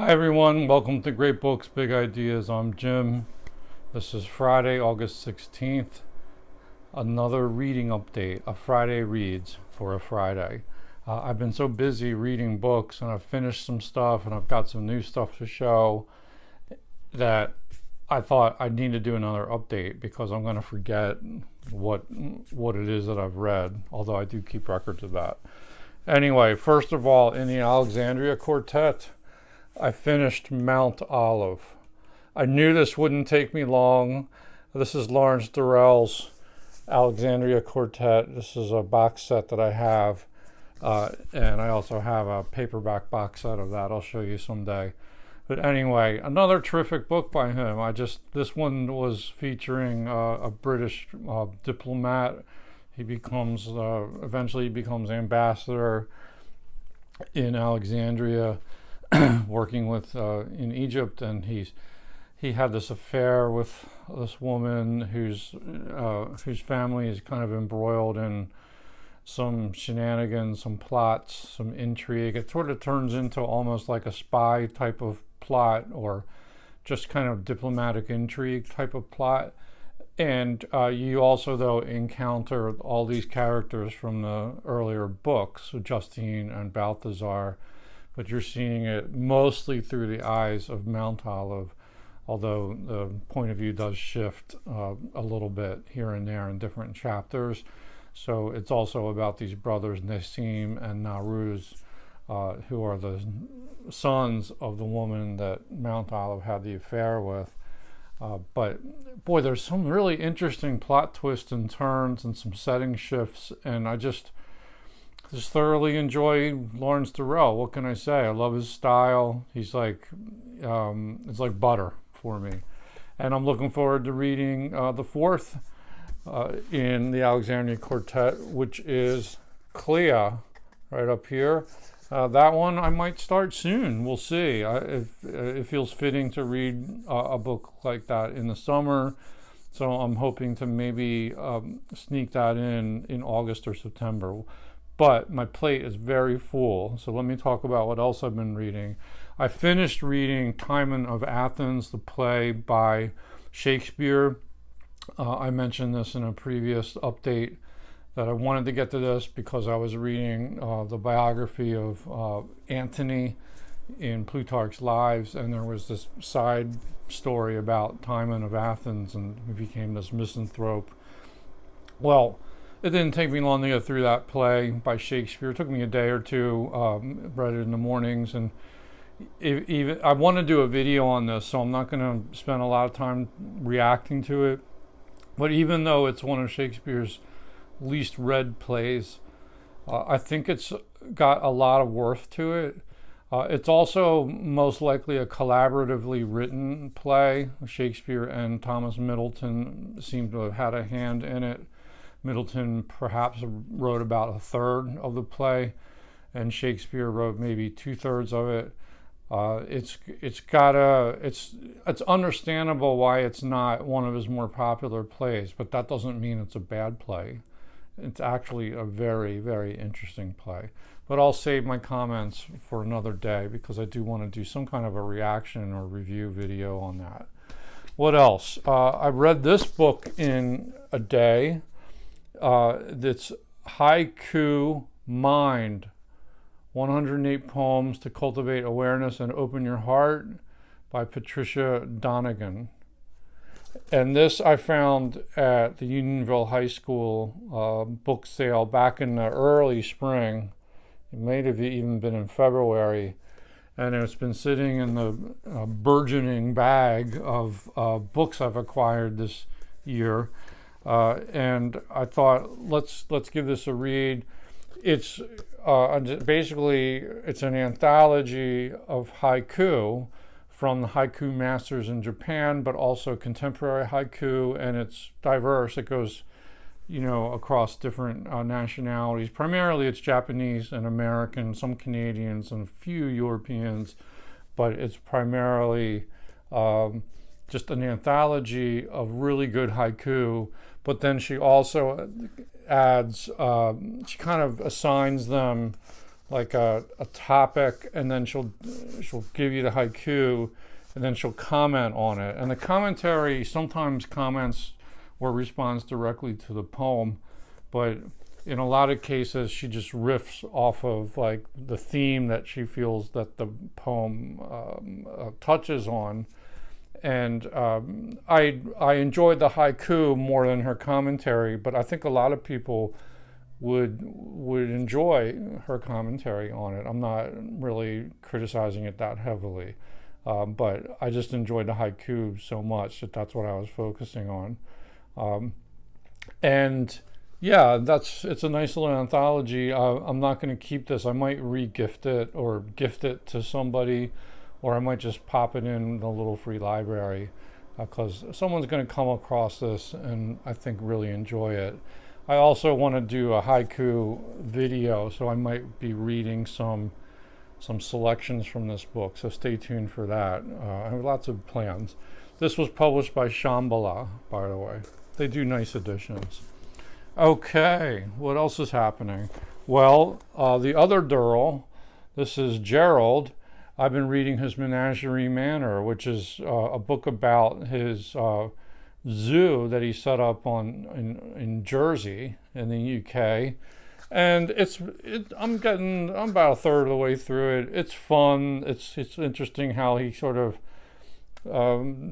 Hi everyone, welcome to Great Books, Big Ideas. I'm Jim. This is Friday, August 16th. Another reading update, a Friday reads for a Friday. I've been so busy reading books and I've finished some stuff and I've got some new stuff to show that I thought I need to do another update because I'm going to forget what it is that I've read, although I do keep records of that. Anyway, first of all, in the Alexandria Quartet, I finished Mountolive. I knew this wouldn't take me long. This is Lawrence Durrell's Alexandria Quartet. This is a box set that I have, and I also have a paperback box set of that. I'll show you someday. But anyway, another terrific book by him. This one was featuring a British diplomat. He becomes eventually becomes ambassador in Alexandria, working with in Egypt, and he had this affair with this woman whose family is kind of embroiled in some shenanigans, some plots, some intrigue. It sort of turns into almost like a spy type of plot, or just kind of diplomatic intrigue type of plot. And you also, though, encounter all these characters from the earlier books, so Justine and Balthazar, but you're seeing it mostly through the eyes of Mountolive, although the point of view does shift a little bit here and there in different chapters. So it's also about these brothers Nassim and Naruz, who are the sons of the woman that Mountolive had the affair with. But boy, there's some really interesting plot twists and turns and some setting shifts, and I just thoroughly enjoy Lawrence Durrell. What can I say? I love his style. He's like, it's like butter for me. And I'm looking forward to reading the fourth in the Alexandria Quartet, which is Clea, right up here. That one I might start soon. We'll see. It feels fitting to read a book like that in the summer. So I'm hoping to maybe sneak that in August or September. But my plate is very full, so let me talk about what else I've been reading. I finished reading Timon of Athens, the play by Shakespeare. I mentioned this in a previous update, that I wanted to get to this because I was reading the biography of Antony in Plutarch's Lives, and there was this side story about Timon of Athens, and he became this misanthrope. Well, it didn't take me long to get through that play by Shakespeare. It took me a day or two. Read it in the mornings, and even I want to do a video on this, so I'm not going to spend a lot of time reacting to it. But even though it's one of Shakespeare's least read plays, I think it's got a lot of worth to it. It's also most likely a collaboratively written play. Shakespeare and Thomas Middleton seem to have had a hand in it. Middleton perhaps wrote about a third of the play, and Shakespeare wrote maybe 2/3 of it. It's understandable why it's not one of his more popular plays, but that doesn't mean it's a bad play. It's actually a very, very interesting play. But I'll save my comments for another day because I do want to do some kind of a reaction or review video on that. What else? I read this book in a day. That's Haiku Mind, 108 Poems to Cultivate Awareness and Open Your Heart by Patricia Donegan. And this I found at the Unionville High School book sale back in the early spring. It may have even been in February. And it's been sitting in the burgeoning bag of books I've acquired this year. And I thought, let's give this a read. It's basically it's an anthology of haiku from the haiku masters in Japan, but also contemporary haiku, and it's diverse. It goes, across different nationalities. Primarily, it's Japanese and American, some Canadians, and a few Europeans, but it's primarily just an anthology of really good haiku. But then she also adds, she kind of assigns them like a topic, and then she'll give you the haiku, and then she'll comment on it. And the commentary sometimes comments or responds directly to the poem, but in a lot of cases she just riffs off of like the theme that she feels that the poem touches on. And I enjoyed the haiku more than her commentary, but I think a lot of people would enjoy her commentary on it. I'm not really criticizing it that heavily, but I just enjoyed the haiku so much that that's what I was focusing on. And yeah, it's a nice little anthology. I'm not going to keep this. I might re-gift it or gift it to somebody, or I might just pop it in the little free library, because someone's going to come across this and I think really enjoy it. I also want to do a haiku video, so I might be reading some selections from this book, so stay tuned for that. I have lots of plans. This was published by Shambhala, by the way. They do nice editions. Okay, what else is happening? Well, the other Durrell, this is Gerald. I've been reading his Managerie Manor, which is a book about his zoo that he set up in Jersey in the UK. And I'm about a third of the way through it. It's fun. It's interesting how he sort of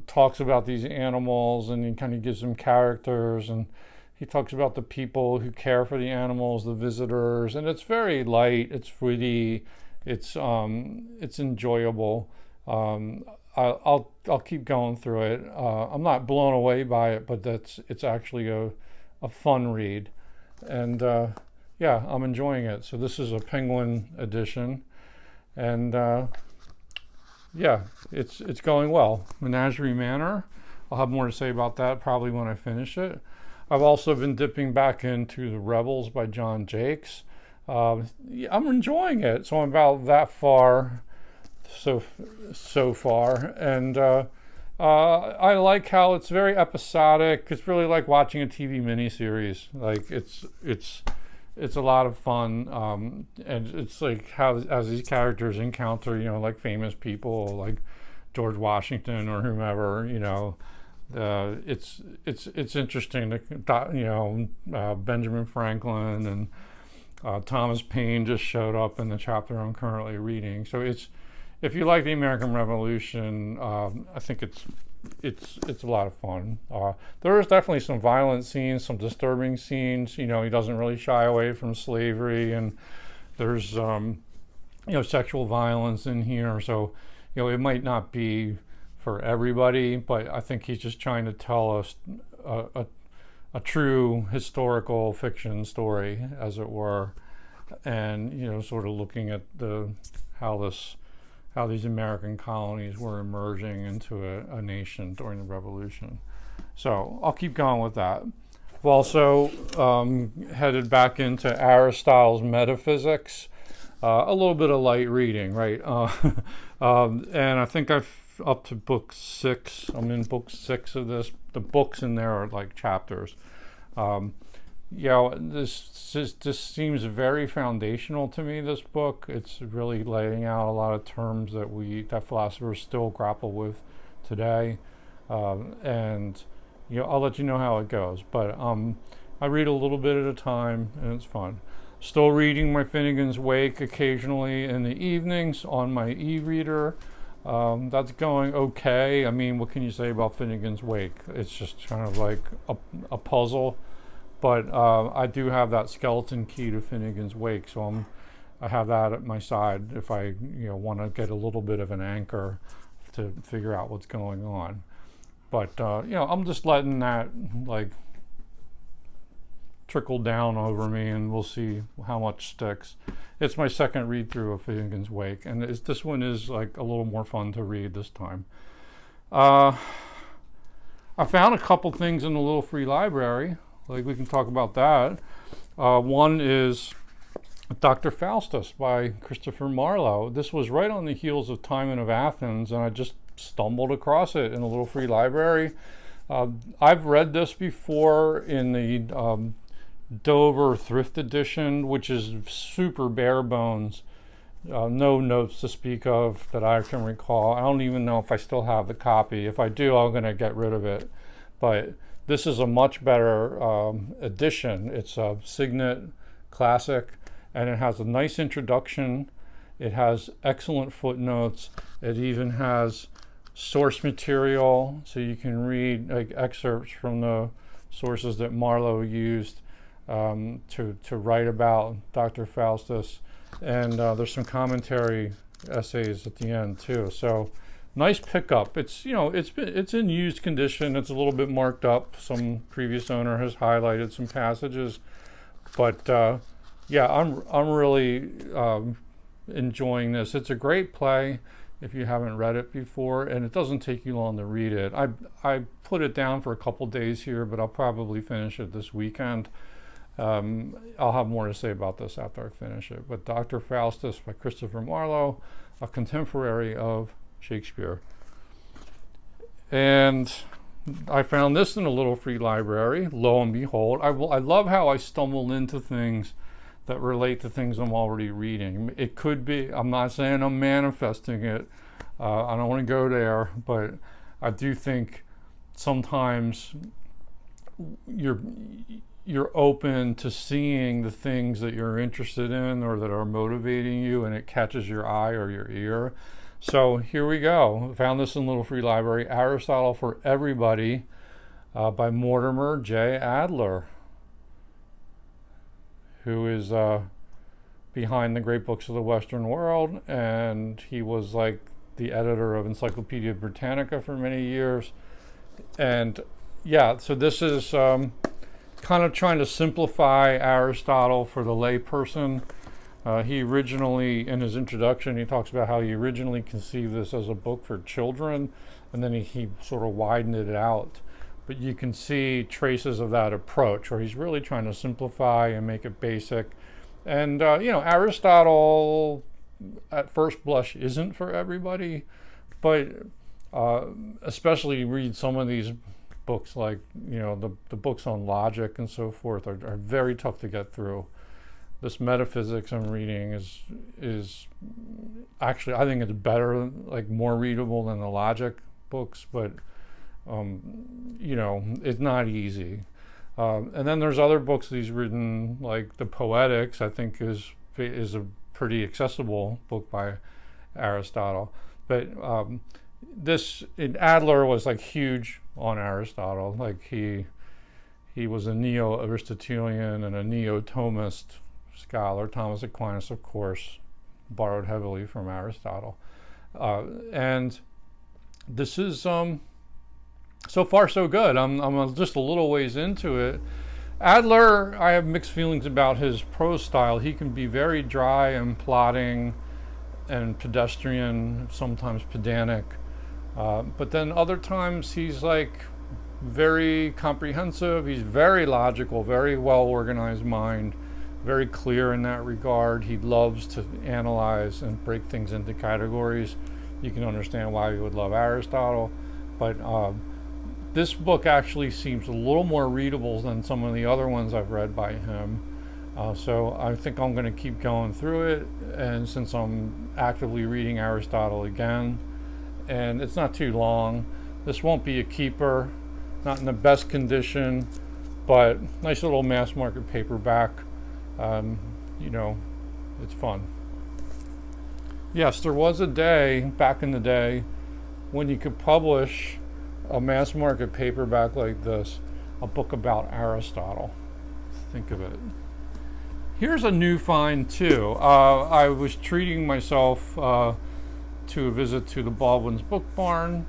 talks about these animals, and he kind of gives them characters, and he talks about the people who care for the animals, the visitors, and it's very light. It's witty. It's enjoyable. I'll keep going through it. I'm not blown away by it, but it's actually a fun read, and yeah, I'm enjoying it. So this is a Penguin edition, and yeah, it's going well. Menagerie Manor. I'll have more to say about that probably when I finish it. I've also been dipping back into The Rebels by John Jakes. Yeah, I'm enjoying it. So I'm about that far so far, and I like how it's very episodic. It's really like watching a TV miniseries. Like it's a lot of fun, and it's like how as these characters encounter, like famous people like George Washington or whomever, it's interesting to, Benjamin Franklin and Thomas Paine just showed up in the chapter I'm currently reading. So if you like the American Revolution, I think it's a lot of fun. There is definitely some violent scenes, some disturbing scenes. He doesn't really shy away from slavery, and there's sexual violence in here. So it might not be for everybody, but I think he's just trying to tell us a true historical fiction story, as it were, and sort of looking at how these American colonies were emerging into a nation during the Revolution. So I'll keep going with that. I've also headed back into Aristotle's Metaphysics, a little bit of light reading, right? And I think I've up to book 6. I'm in book 6 of this. The books in there are like chapters. This seems very foundational to me, this book. It's really laying out a lot of terms that philosophers still grapple with today. And I'll let you know how it goes. But I read a little bit at a time, and it's fun. Still reading my Finnegan's Wake occasionally in the evenings on my e-reader. That's going okay. I mean, what can you say about Finnegan's Wake? It's just kind of like a puzzle. But I do have that skeleton key to Finnegan's Wake, so I have that at my side if I want to get a little bit of an anchor to figure out what's going on. But I'm just letting that like trickle down over me, and we'll see how much sticks. It's my second read through of Finnegan's Wake, and this one is like a little more fun to read this time. I found a couple things in the little free library. Like, we can talk about that. One is Dr. Faustus by Christopher Marlowe. This was right on the heels of Timon of Athens, and I just stumbled across it in a little free library. I've read this before in the Dover Thrift Edition, which is super bare bones. No notes to speak of that I can recall. I don't even know if I still have the copy. If I do, I'm going to get rid of it. But this is a much better edition. It's a Signet Classic, and it has a nice introduction. It has excellent footnotes. It even has source material, so you can read like excerpts from the sources that Marlowe used to write about Dr. Faustus. And there's some commentary essays at the end too. So nice pickup. It's it's in used condition. It's a little bit marked up. Some previous owner has highlighted some passages, but yeah, I'm really enjoying this. It's a great play if you haven't read it before, and it doesn't take you long to read it. I put it down for a couple days here, but I'll probably finish it this weekend. I'll have more to say about this after I finish it. But Dr. Faustus by Christopher Marlowe, a contemporary of Shakespeare. And I found this in a little free library, lo and behold. I love how I stumble into things that relate to things I'm already reading. It could be, I'm not saying I'm manifesting it. I don't want to go there, but I do think sometimes you're open to seeing the things that you're interested in or that are motivating you, and it catches your eye or your ear. So here we go. I found this in Little Free Library, Aristotle for Everybody by Mortimer J. Adler, who is behind the great books of the Western world, and he was like the editor of Encyclopedia Britannica for many years. And yeah, so this is kind of trying to simplify Aristotle for the layperson. He originally, in his introduction, he talks about how he originally conceived this as a book for children, and then he sort of widened it out. But you can see traces of that approach, where he's really trying to simplify and make it basic. And, Aristotle, at first blush, isn't for everybody, but especially read some of these books like, the books on logic and so forth are very tough to get through. This metaphysics I'm reading is actually, I think it's better, like more readable than the logic books, but it's not easy. And then there's other books that he's written, like the Poetics, I think is a pretty accessible book by Aristotle. But Adler was like huge on Aristotle. Like he was a neo-Aristotelian and a neo-Thomist scholar. Thomas Aquinas, of course, borrowed heavily from Aristotle. And this is so far so good. I'm just a little ways into it. Adler, I have mixed feelings about his prose style. He can be very dry and plodding and pedestrian, sometimes pedantic. But then other times he's like very comprehensive. He's very logical, very well organized mind, very clear in that regard. He loves to analyze and break things into categories. You can understand why he would love Aristotle. But this book actually seems a little more readable than some of the other ones I've read by him. So I think I'm going to keep going through it. And since I'm actively reading Aristotle again, and it's not too long, this won't be a keeper, not in the best condition, but nice little mass market paperback. It's fun. Yes, there was a day back in the day when you could publish a mass market paperback like this, a book about Aristotle. Think of it. Here's a new find too. I was treating myself to a visit to the Baldwin's Book Barn,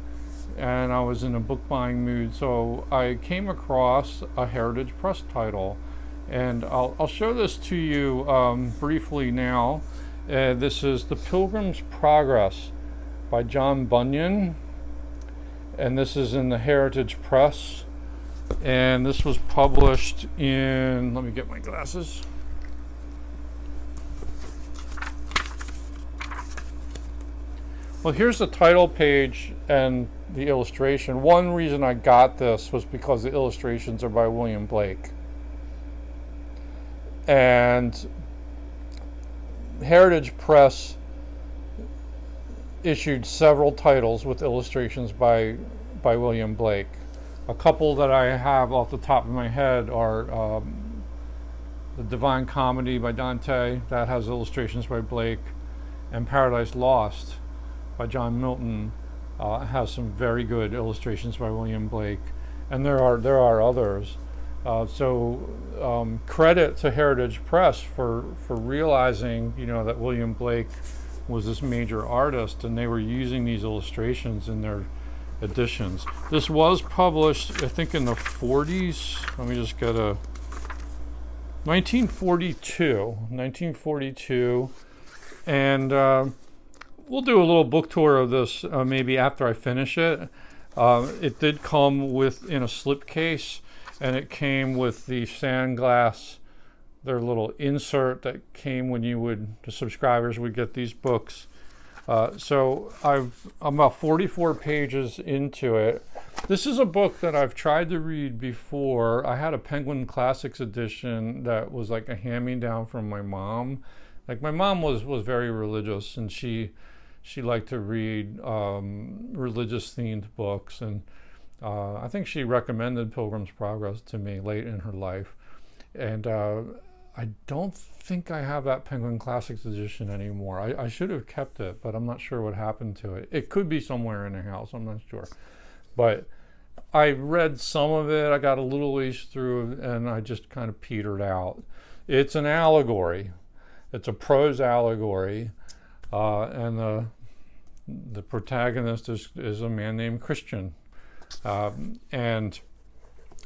and I was in a book buying mood, so I came across a Heritage Press title, and I'll show this to you briefly now. This is The Pilgrims Progress by John Bunyan, and this is in the Heritage Press, and this was published in, let me get my glasses. Well, here's the title page and the illustration. One reason I got this was because the illustrations are by William Blake. And Heritage Press issued several titles with illustrations by William Blake. A couple that I have off the top of my head are The Divine Comedy by Dante, that has illustrations by Blake, and Paradise Lost by John Milton has some very good illustrations by William Blake, and there are others. So credit to Heritage Press for realizing, that William Blake was this major artist, and they were using these illustrations in their editions. This was published, I think, in the 40s. Let me just get a 1942, and we'll do a little book tour of this maybe after I finish it. It did come in a slipcase, and it came with the Sandglass, their little insert that came when the subscribers would get these books. So I'm about 44 pages into it. This is a book that I've tried to read before. I had a Penguin Classics edition that was like a hand-me-down from my mom. Like, my mom was very religious, and she liked to read religious-themed books, and I think she recommended Pilgrims Progress to me late in her life. And I don't think I have that Penguin Classics edition anymore. I should have kept it, but I'm not sure what happened to it. It could be somewhere in the house, I'm not sure. But I read some of it, I got a little ways through, and I just kind of petered out. It's an allegory. It's a prose allegory, and the protagonist is a man named Christian. And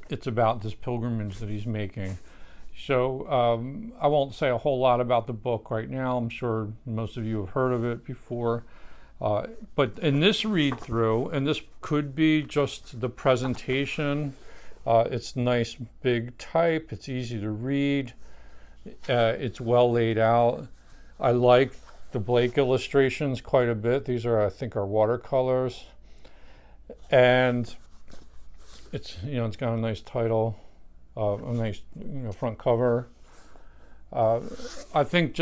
it's about this pilgrimage that he's making. So I won't say a whole lot about the book right now. I'm sure most of you have heard of it before. But in this read through, and this could be just the presentation, it's nice big type, it's easy to read, it's well laid out. I like the Blake illustrations quite a bit. These are, I think, are watercolors. And it's got a nice title. A nice front cover. I think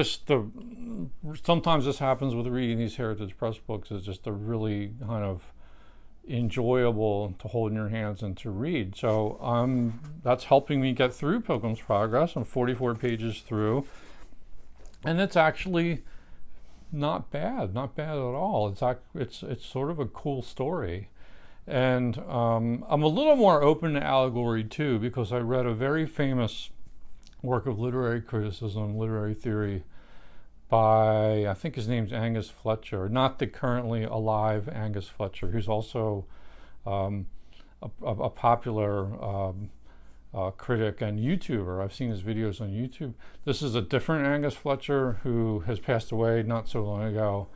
sometimes this happens with reading these Heritage Press books, is just a really kind of enjoyable to hold in your hands and to read. So that's helping me get through Pilgrim's Progress. I'm 44 pages through, and it's actually not bad at all. It's sort of a cool story. And I'm a little more open to allegory too, because I read a very famous work of literary criticism, literary theory, by, I think his name's Angus Fletcher, not the currently alive Angus Fletcher, who's also a popular critic and YouTuber. I've seen his videos on YouTube. This is a different Angus Fletcher who has passed away not so long ago.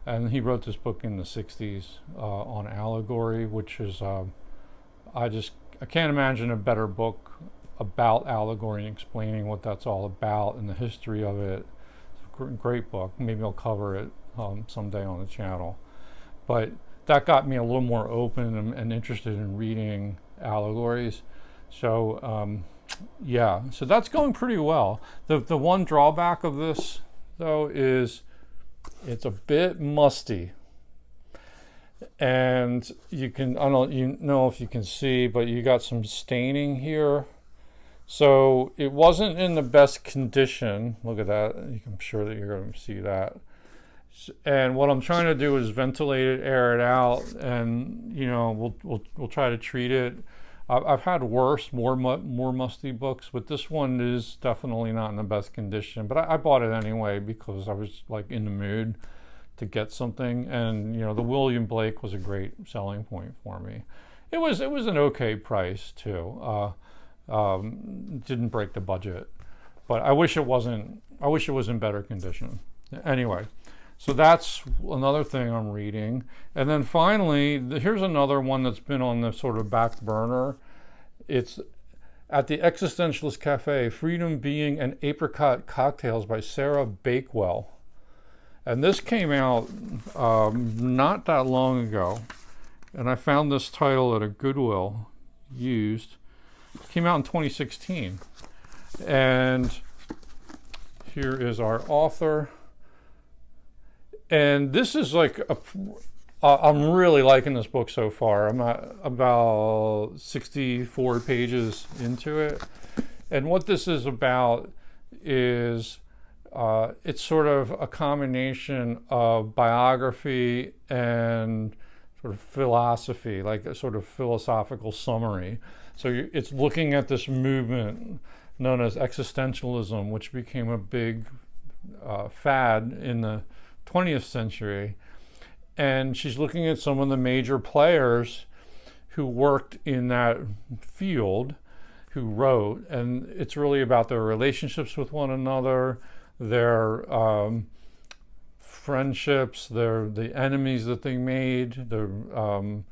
And he wrote this book in the 60s on allegory, which is, I can't imagine a better book about allegory and explaining what that's all about and the history of it. It's a great book. Maybe I'll cover it someday on the channel. But that got me a little more open and interested in reading allegories. So, yeah, so that's going pretty well. The one drawback of this, though, is it's a bit musty, and I don't know if you can see, but you got some staining here. So it wasn't in the best condition. Look at that. I'm sure that you're going to see that. And what I'm trying to do is ventilate it, air it out, and we'll try to treat it. I've had worse, more musty books, but this one is definitely not in the best condition. But I bought it anyway because I was like in the mood to get something, and the William Blake was a great selling point for me. It was an okay price too. Didn't break the budget, but I wish it was in better condition. Anyway. So that's another thing I'm reading. And then finally, here's another one that's been on the sort of back burner. It's At the Existentialist Cafe, Freedom, Being, and Apricot Cocktails by Sarah Bakewell. And this came out not that long ago. And I found this title at a Goodwill used. It came out in 2016. And here is our author. And this is like I'm really liking this book so far. I'm at about 64 pages into it. And what this is about is it's sort of a combination of biography and sort of philosophy, like a sort of philosophical summary. So it's looking at this movement known as existentialism, which became a big fad in the 20th century. And she's looking at some of the major players who worked in that field, who wrote, and it's really about their relationships with one another, their friendships, the enemies that they made, the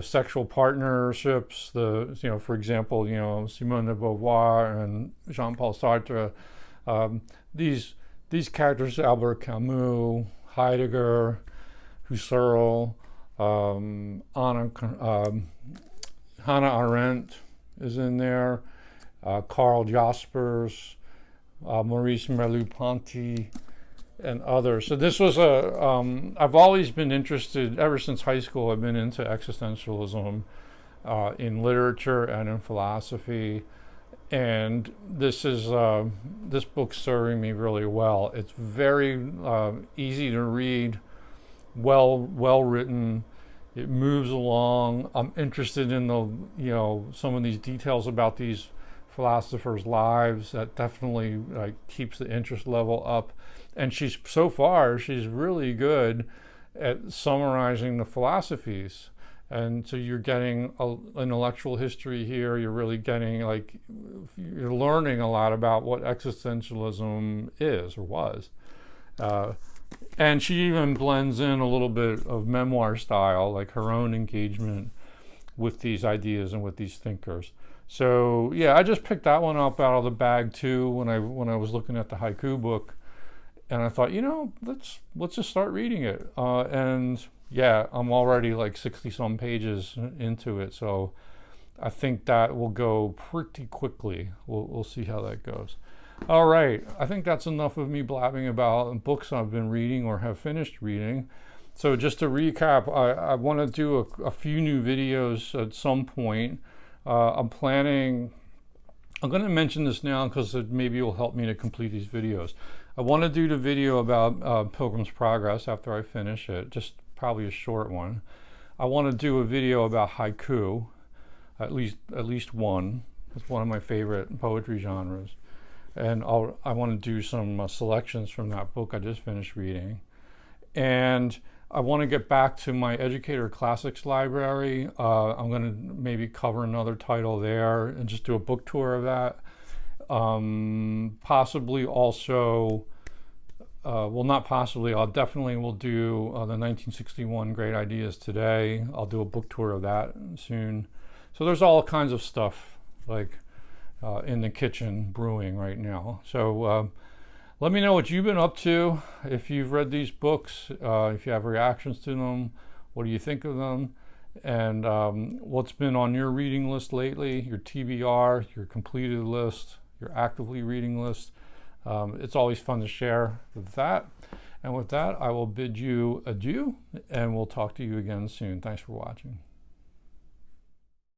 sexual partnerships, for example, Simone de Beauvoir and Jean-Paul Sartre. These characters, Albert Camus, Heidegger, Husserl, Hannah Arendt is in there, Karl Jaspers, Maurice Merleau-Ponty, and others. So this was I've always been interested, ever since high school, I've been into existentialism in literature and in philosophy. And this book's serving me really well. It's very easy to read, well written. It moves along. I'm interested in some of these details about these philosophers' lives. That definitely keeps the interest level up. And she's really good at summarizing the philosophies. And so you're getting intellectual history here. You're really getting you're learning a lot about what existentialism is or was. And she even blends in a little bit of memoir style, like her own engagement with these ideas and with these thinkers. So yeah, I just picked that one up out of the bag too when I was looking at the Haiku book, and I thought, let's just start reading it. And yeah, I'm already 60 some pages into it, so I think that will go pretty quickly. We'll see how that goes. All right, I think that's enough of me blabbing about books I've been reading or have finished reading. So just to recap, I want to do a few new videos at some point. I'm going to mention this now because it maybe will help me to complete these videos. I want to do the video about Pilgrims Progress after I finish it, just probably a short one. I want to do a video about haiku, at least one. It's one of my favorite poetry genres. And I want to do some selections from that book I just finished reading. And I want to get back to my Educator Classics library. I'm going to maybe cover another title there and just do a book tour of that. Possibly also, not possibly, I definitely will do the 1961 Great Ideas Today. I'll do a book tour of that soon. So there's all kinds of stuff in the kitchen brewing right now. So let me know what you've been up to, if you've read these books, if you have reactions to them, what do you think of them, and what's been on your reading list lately, your TBR, your completed list, your actively reading list. It's always fun to share with that. And with that, I will bid you adieu, and we'll talk to you again soon. Thanks for watching.